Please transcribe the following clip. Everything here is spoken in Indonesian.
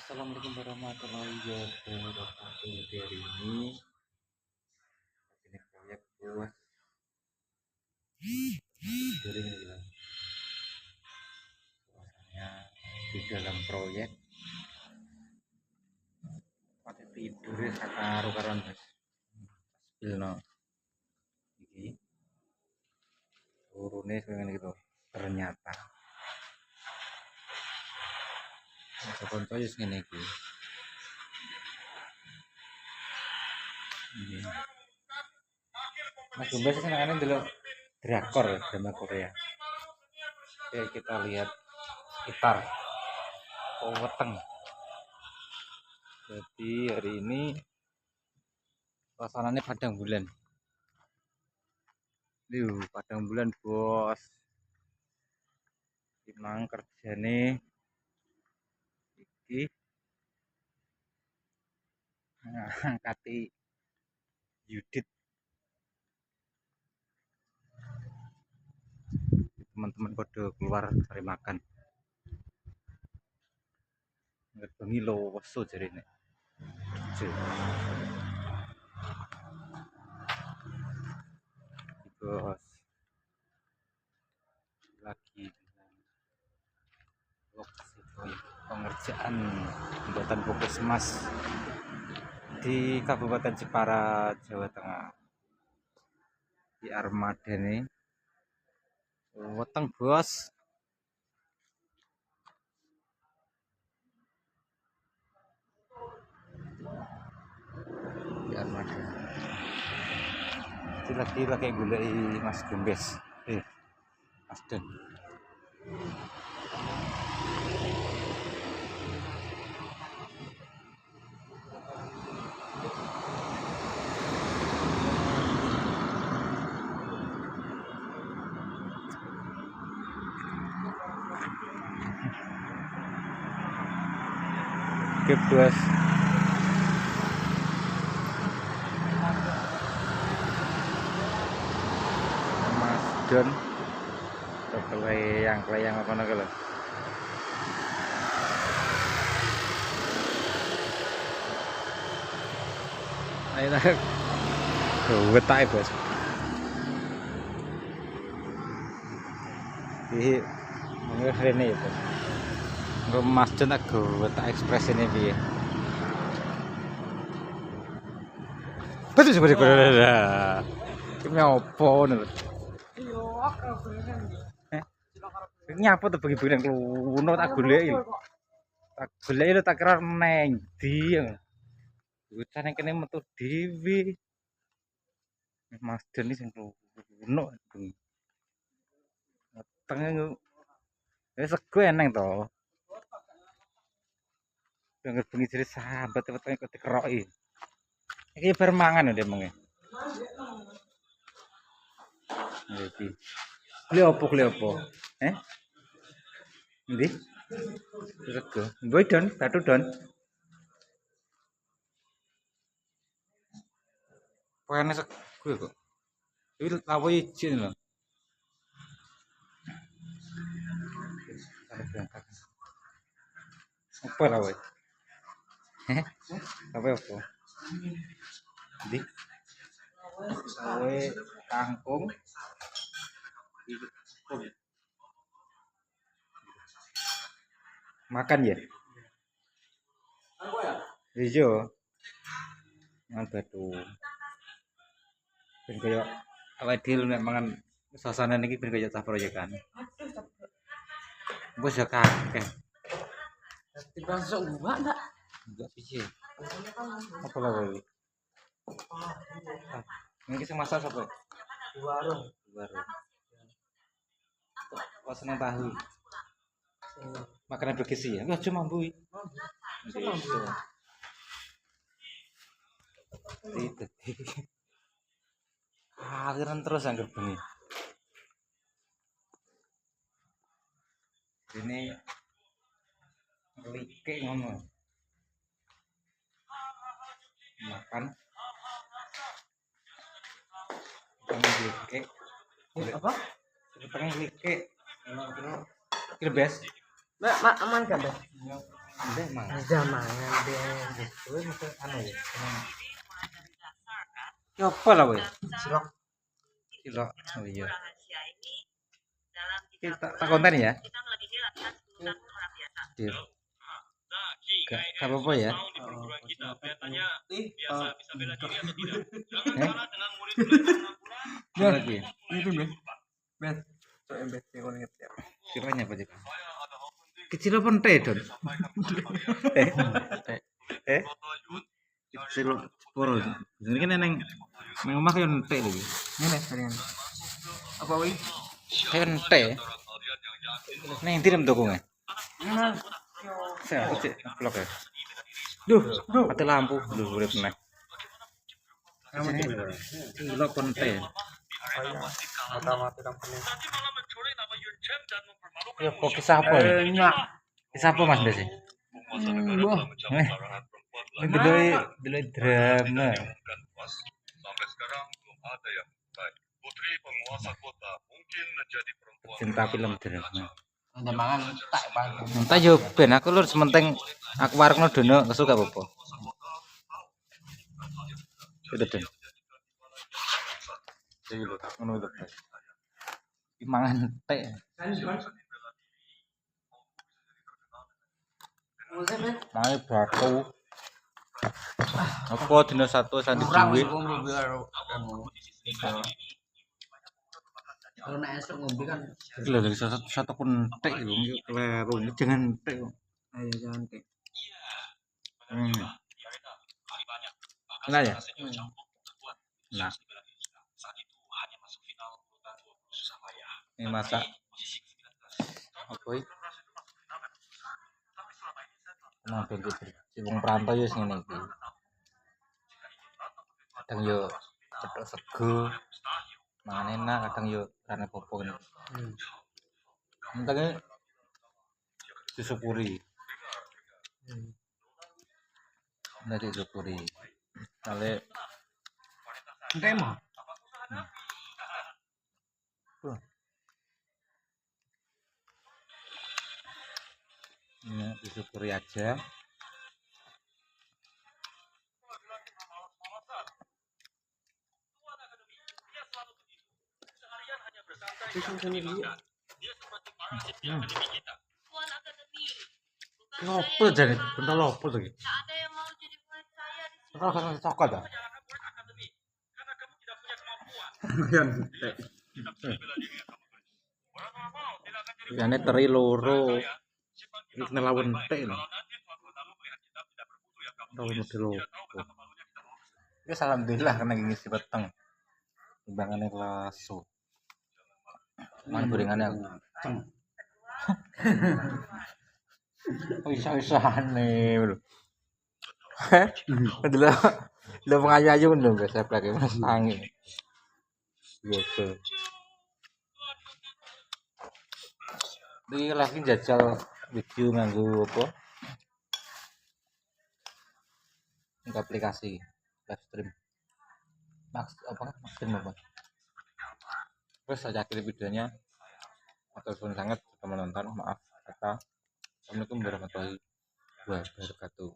Assalamualaikum warahmatullahi wabarakatuh. Di hari ini proyek buat dari suasananya di dalam proyek pakai tidur karo karon Mas. Bilno iki turune ngene gitu. Ternyata masa konco wis ngene iki. Mas Gumbes senengane ndelok drakor ya, drama Korea. Oke, kita lihat sekitar weteng. Jadi hari ini suasananya padang bulan. Padang bulan bos. Memang kerjane iki ngangkati Yudit. Teman-teman kode keluar cari makan. Nggak bengi lo weso jarine. Bos lagi lokasi pengerjaan pembuatan puskesmas di Kabupaten Jepara, Jawa Tengah. Di Armada nih, weteng bos. Di Armada. Itu lagi gulai Mas Gumbes. Mas Den. Oke bos. Mas Don kelayang apa naga lo? Ayo nak, gewetak bos. Di ngene ya bos. Nggo Mas Don tak gewetak ekspres ini piye? Betul seperti berada. Ini apa nih? Nyapa tuh bagi-bagi yang keluno tak goleki. Tak goleki lho tak kira neng ndi. Bocah ning kene metu dhewe. Mas Den iki sing keluno. Tengah wis sego eneng to. Denger bengi jere sahabat wetenge kok dikeroki. Iki bar mangan lho demenge. Iki. Kli opo? Ndi? Sego. Mbok Don, batu Don. Pokoknya sego kok. Iki lawo iji lho. Apa lawo? Apa? Ndi? Lawo kangkung. Makan ya? Iya. Mangan batu. Ben kaya awake dhewe nek mangan suasana niki ben kaya cah proyekan. Wis ya kakek. Dipasok gua enggak? Enggak piye. Apa lawa iki? Ini sing masak sapa? Di warung. Oh, seneng tahu. Makanan bergizi ya? Enggak cuma mbui. Itu. Aliran terus anggar bengi. Ini like ngono. Makan. Like. Apa? Pengen like. Kilo bes. Mbak, aman kan, Mbak? Ndek mang. Aja mangan deh. Kowe mesti anu ya. Ya apa lah kowe? Cilok. Cilok. Oh iya. Kita tak konten ya. Iya. Gak apa-apa ya. Eh? Lagi. Itu Ben. Ben. Coba embet yang inget ya. Siranya apa juga? Kecil apa ente, Don? Eh? Eh? Kecil poro. Ini kan neng omah kan ente lagi. Ini kalian. Apa wih? Kayak ente. Neng tiram dokongnya. Nah. Saya kecil vlog ya. Duh, mati lampu. Duh, urip meneh. Vlog ente. Mata-mata kampanye. Ya kok kisah apa? Kisah apa Mas Desi? Wah. Ini dulu drama. Sampai sekarang belum ada yang baik. Putri penguasa kota mungkin menjadi perempuan. Cinta film drama. Ada mangan tak bang. Entah yo ben aku lur sementing aku warungno dono kesuka apa. Sudah den. Iki lho ngono lho. Mangan teh. Mangan batu. Apa dina satu sandi duwe. Kalau nak esok ngombe kan. Iki lho dari satu pun tek lho kleru jangan tek. Ayo jangan teh. Nah ya. Nah. Ini masak apa iki? Nah, bentuk si wong perantau yo sing ngene iki. Kadang yo cethuk sego. Mangan enak, kadang yo rane popo ngene. Entenge disyukuri. Nek disyukuri. Kale Ente mah. ya, disyukuri aja. Lopo jane, bentar lopo to iki. Ora kan cokot ta. Yane teri loro. Iki nelawan entek lho. Tahu model lopo. Wis alhamdulillah kena ngisi peteng. Timbangane laso. Mana gorengannya aku. Bisa-bisane lho. Adalah lo pengayu-ayu dong guys, saya pakai mas angin. Biasa. Ini lagi jajal video nganggo apa? Ini aplikasi live stream. Maxstream apa? Terus saya akhiri videonya. Matur sangat sudah menonton. Maaf kata. Assalamualaikum warahmatullahi wabarakatuh.